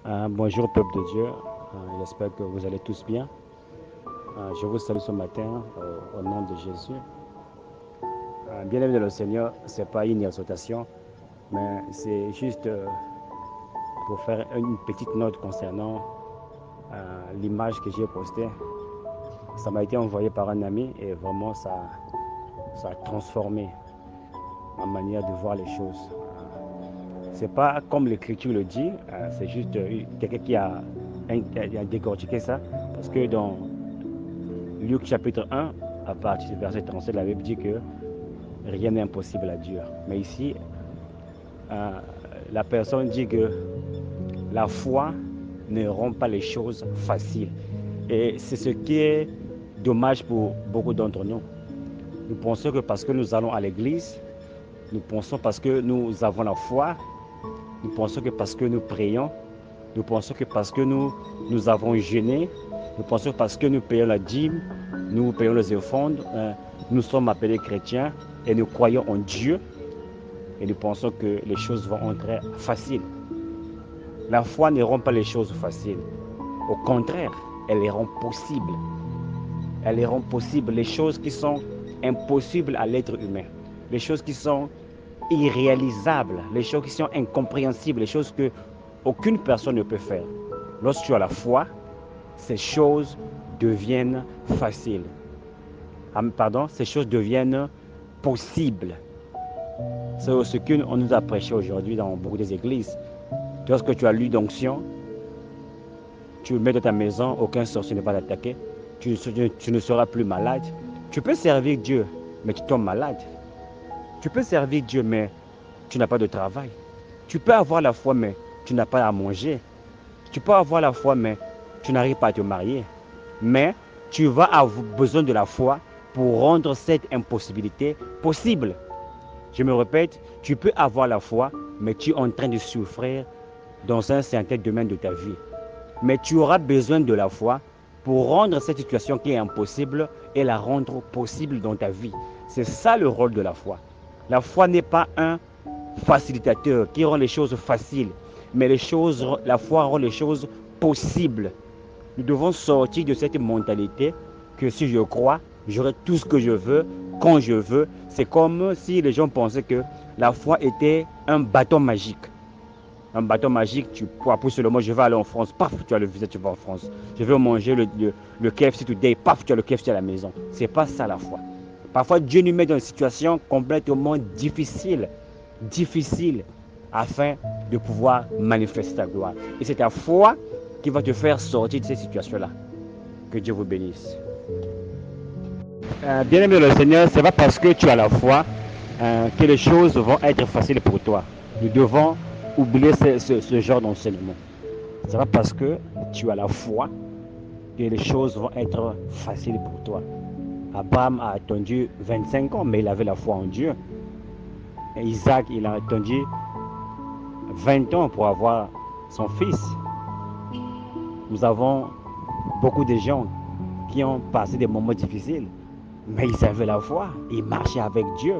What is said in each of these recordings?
Bonjour peuple de Dieu, j'espère que vous allez tous bien. Je vous salue ce matin au nom de Jésus. Bien-aimé de le Seigneur, ce n'est pas une exhortation, mais c'est juste pour faire une petite note concernant l'image que j'ai postée. Ça m'a été envoyé par un ami et vraiment ça a transformé ma manière de voir les choses. C'est pas comme l'Écriture le dit, c'est juste quelqu'un qui a décortiqué ça, parce que dans Luc chapitre 1, à partir du verset 37, la Bible dit que rien n'est impossible à Dieu. Mais ici, la personne dit que la foi ne rend pas les choses faciles. Et c'est ce qui est dommage pour beaucoup d'entre nous. Nous pensons que parce que nous allons à l'église, nous pensons parce que nous avons la foi, nous pensons que parce que nous prions, nous pensons que parce que nous avons jeûné, nous pensons que parce que nous payons la dîme, nous payons les offrandes, nous sommes appelés chrétiens et nous croyons en Dieu et nous pensons que les choses vont entrer faciles. La foi ne rend pas les choses faciles. Au contraire, elle les rend possibles. Elle les rend possibles les choses qui sont impossibles à l'être humain, les choses qui sont irréalisables, les choses qui sont incompréhensibles, les choses que aucune personne ne peut faire. Lorsque tu as la foi, ces choses deviennent faciles. Ces choses deviennent possibles. C'est ce qu'on nous a prêché aujourd'hui dans beaucoup des églises. Lorsque tu as lu d'onction, tu le mets dans ta maison, aucun sorcier ne va t'attaquer. Tu ne seras plus malade. Tu peux servir Dieu, mais tu tombes malade. Tu peux servir Dieu, mais tu n'as pas de travail. Tu peux avoir la foi, mais tu n'as pas à manger. Tu peux avoir la foi, mais tu n'arrives pas à te marier. Mais tu vas avoir besoin de la foi pour rendre cette impossibilité possible. Je me répète, tu peux avoir la foi, mais tu es en train de souffrir dans un certain domaine de ta vie. Mais tu auras besoin de la foi pour rendre cette situation qui est impossible et la rendre possible dans ta vie. C'est ça le rôle de la foi. La foi n'est pas un facilitateur qui rend les choses faciles, mais la foi rend les choses possibles. Nous devons sortir de cette mentalité que si je crois, j'aurai tout ce que je veux, quand je veux. C'est comme si les gens pensaient que la foi était un bâton magique. Un bâton magique, tu appuies sur le mot, je vais aller en France, paf, tu as le visa, tu vas en France. Je vais manger le KFC today, paf, tu as le KFC à la maison. C'est pas ça la foi. Parfois, Dieu nous met dans une situation complètement difficile, afin de pouvoir manifester ta gloire. Et c'est ta foi qui va te faire sortir de ces situations-là. Que Dieu vous bénisse. Bien-aimé le Seigneur, ce n'est pas parce que tu as la foi que les choses vont être faciles pour toi. Nous devons oublier ce genre d'enseignement. Ce n'est pas parce que tu as la foi que les choses vont être faciles pour toi. Abraham a attendu 25 ans, mais il avait la foi en Dieu. Et Isaac, il a attendu 20 ans pour avoir son fils. Nous avons beaucoup de gens qui ont passé des moments difficiles, mais ils avaient la foi, ils marchaient avec Dieu.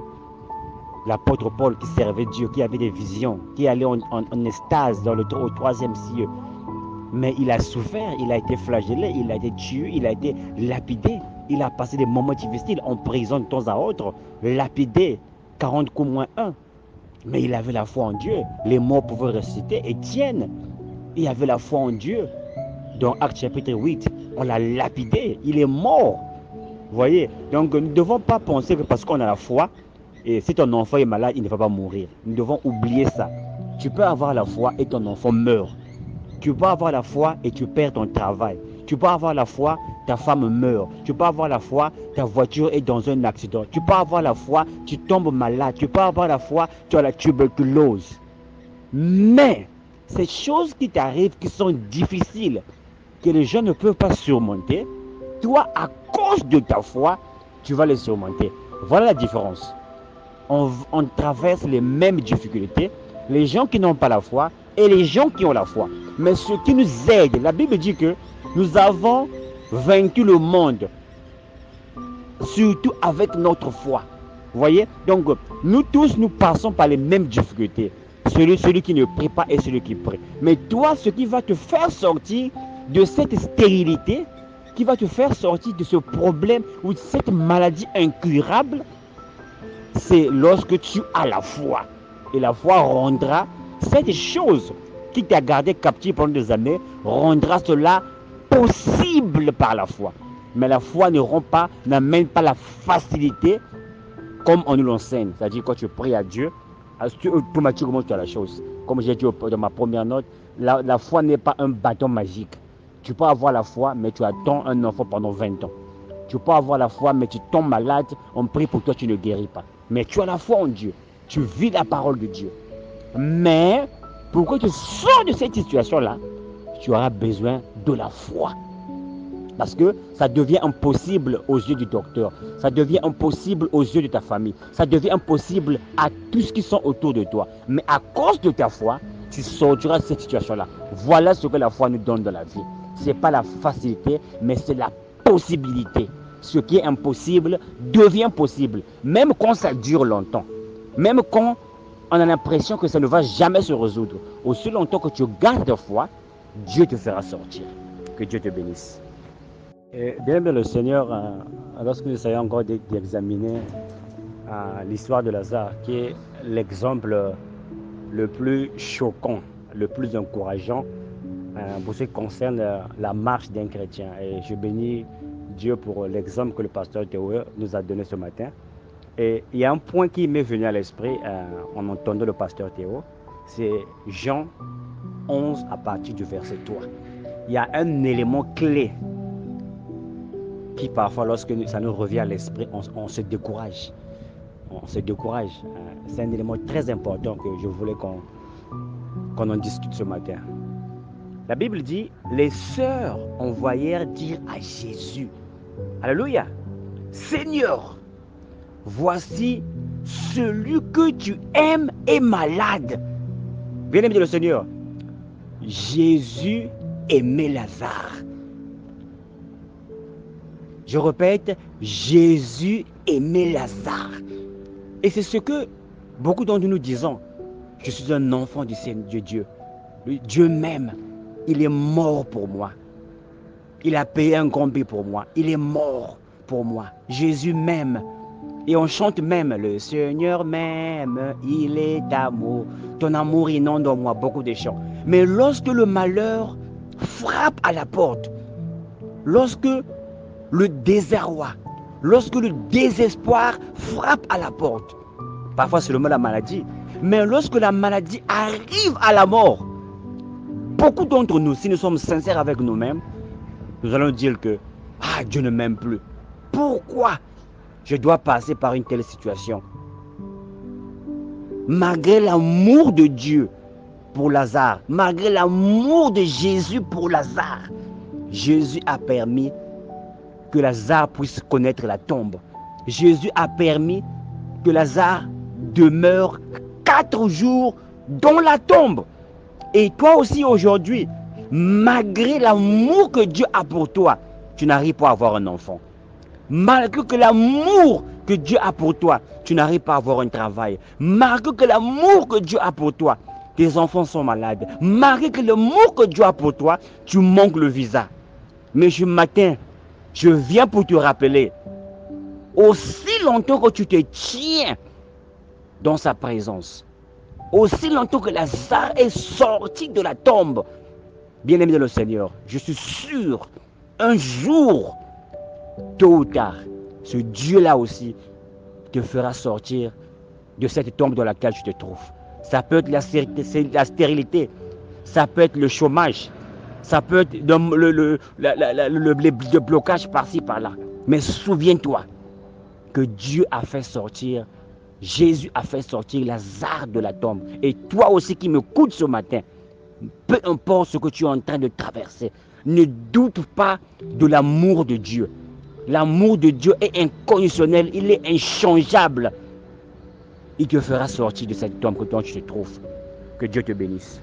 L'apôtre Paul qui servait Dieu, qui avait des visions, qui allait en extase au troisième ciel. Mais il a souffert, il a été flagellé, il a été tué, il a été lapidé. Il a passé des moments difficiles en prison de temps à autre, lapidé, 40 coups moins 1. Mais il avait la foi en Dieu. Les morts pouvaient ressusciter. Étienne, il avait la foi en Dieu. Dans Actes chapitre 8, on l'a lapidé, il est mort. Vous voyez? Donc nous ne devons pas penser que parce qu'on a la foi, et si ton enfant est malade, il ne va pas mourir. Nous devons oublier ça. Tu peux avoir la foi et ton enfant meurt. Tu peux avoir la foi et tu perds ton travail. Tu peux avoir la foi, ta femme meurt. Tu peux avoir la foi, ta voiture est dans un accident. Tu peux avoir la foi, tu tombes malade. Tu peux avoir la foi, tu as la tuberculose. Mais ces choses qui t'arrivent, qui sont difficiles, que les gens ne peuvent pas surmonter, toi, à cause de ta foi, tu vas les surmonter. Voilà la différence. On traverse les mêmes difficultés, les gens qui n'ont pas la foi et les gens qui ont la foi. Mais ce qui nous aide, la Bible dit que nous avons vaincu le monde, surtout avec notre foi. Vous voyez? Donc, nous tous, nous passons par les mêmes difficultés. Celui qui ne prie pas est celui qui prie. Mais toi, ce qui va te faire sortir de cette stérilité, qui va te faire sortir de ce problème ou de cette maladie incurable, c'est lorsque tu as la foi. Et la foi rendra cette chose qui t'a gardé captif pendant des années, rendra cela possible par la foi. Mais la foi n'amène pas la facilité comme on nous l'enseigne. C'est-à-dire quand tu pries à Dieu, automatiquement tu as la chose. Comme j'ai dit dans ma première note, la foi n'est pas un bâton magique. Tu peux avoir la foi, mais tu attends un enfant pendant 20 ans. Tu peux avoir la foi, mais tu tombes malade, on prie pour toi, tu ne guéris pas. Mais tu as la foi en Dieu. Tu vis la parole de Dieu. Mais pour que tu sors de cette situation-là, tu auras besoin de la foi. Parce que ça devient impossible aux yeux du docteur. Ça devient impossible aux yeux de ta famille. Ça devient impossible à tous ceux qui sont autour de toi. Mais à cause de ta foi, tu sortiras de cette situation-là. Voilà ce que la foi nous donne dans la vie. Ce n'est pas la facilité, mais c'est la possibilité. Ce qui est impossible devient possible. Même quand ça dure longtemps. Même quand on a l'impression que ça ne va jamais se résoudre. Aussi longtemps que tu gardes ta foi, Dieu te fera sortir. Que Dieu te bénisse. Et bien aimé le Seigneur, lorsque nous essayons encore d'examiner l'histoire de Lazare, qui est l'exemple le plus choquant, le plus encourageant pour ce qui concerne la marche d'un chrétien. Et je bénis Dieu pour l'exemple que le pasteur Théo nous a donné ce matin. Et il y a un point qui m'est venu à l'esprit en entendant le pasteur Théo, c'est Jean 11 à partir du verset 3. Il y a un élément clé qui parfois, lorsque ça nous revient à l'esprit, on se décourage. On se décourage. C'est un élément très important que je voulais qu'on en discute ce matin. La Bible dit, les sœurs envoyèrent dire à Jésus, alléluia, Seigneur, voici celui que tu aimes est malade. Bien-aimé le Seigneur, Jésus aimait Lazare. Je répète, Jésus aimait Lazare. Et c'est ce que beaucoup d'entre nous disons. Je suis un enfant du Seigneur Dieu. Dieu m'aime. Il est mort pour moi. Il a payé un grand prix pour moi. Il est mort pour moi. Jésus m'aime. Et on chante même, le Seigneur m'aime, il est amour. Ton amour inonde en moi, beaucoup de chants. Mais lorsque le malheur frappe à la porte, lorsque le désarroi, lorsque le désespoir frappe à la porte, parfois c'est seulement la maladie, mais lorsque la maladie arrive à la mort, beaucoup d'entre nous, si nous sommes sincères avec nous-mêmes, nous allons dire que Dieu ne m'aime plus. Pourquoi je dois passer par une telle situation? Malgré l'amour de Dieu pour Lazare, malgré l'amour de Jésus pour Lazare, Jésus a permis que Lazare puisse connaître la tombe. Jésus a permis que Lazare demeure 4 jours dans la tombe. Et toi aussi aujourd'hui, malgré l'amour que Dieu a pour toi, tu n'arrives pas à avoir un enfant. Malgré que l'amour que Dieu a pour toi, tu n'arrives pas à avoir un travail. Malgré que l'amour que Dieu a pour toi, tes enfants sont malades. Malgré que l'amour que Dieu a pour toi, tu manques le visa. Mais ce matin, je viens pour te rappeler, aussi longtemps que tu te tiens dans sa présence, aussi longtemps que Lazare est sorti de la tombe, bien-aimé de le Seigneur, je suis sûr, un jour, tôt ou tard, ce Dieu-là aussi te fera sortir de cette tombe dans laquelle tu te trouves. Ça peut être la stérilité, ça peut être le chômage, ça peut être le blocage par-ci, par-là. Mais souviens-toi que Dieu a fait sortir, Jésus a fait sortir Lazare de la tombe. Et toi aussi qui m'écoutes ce matin, peu importe ce que tu es en train de traverser, ne doute pas de l'amour de Dieu. L'amour de Dieu est inconditionnel, il est inchangeable. Il te fera sortir de cette tombe dont tu te trouves. Que Dieu te bénisse.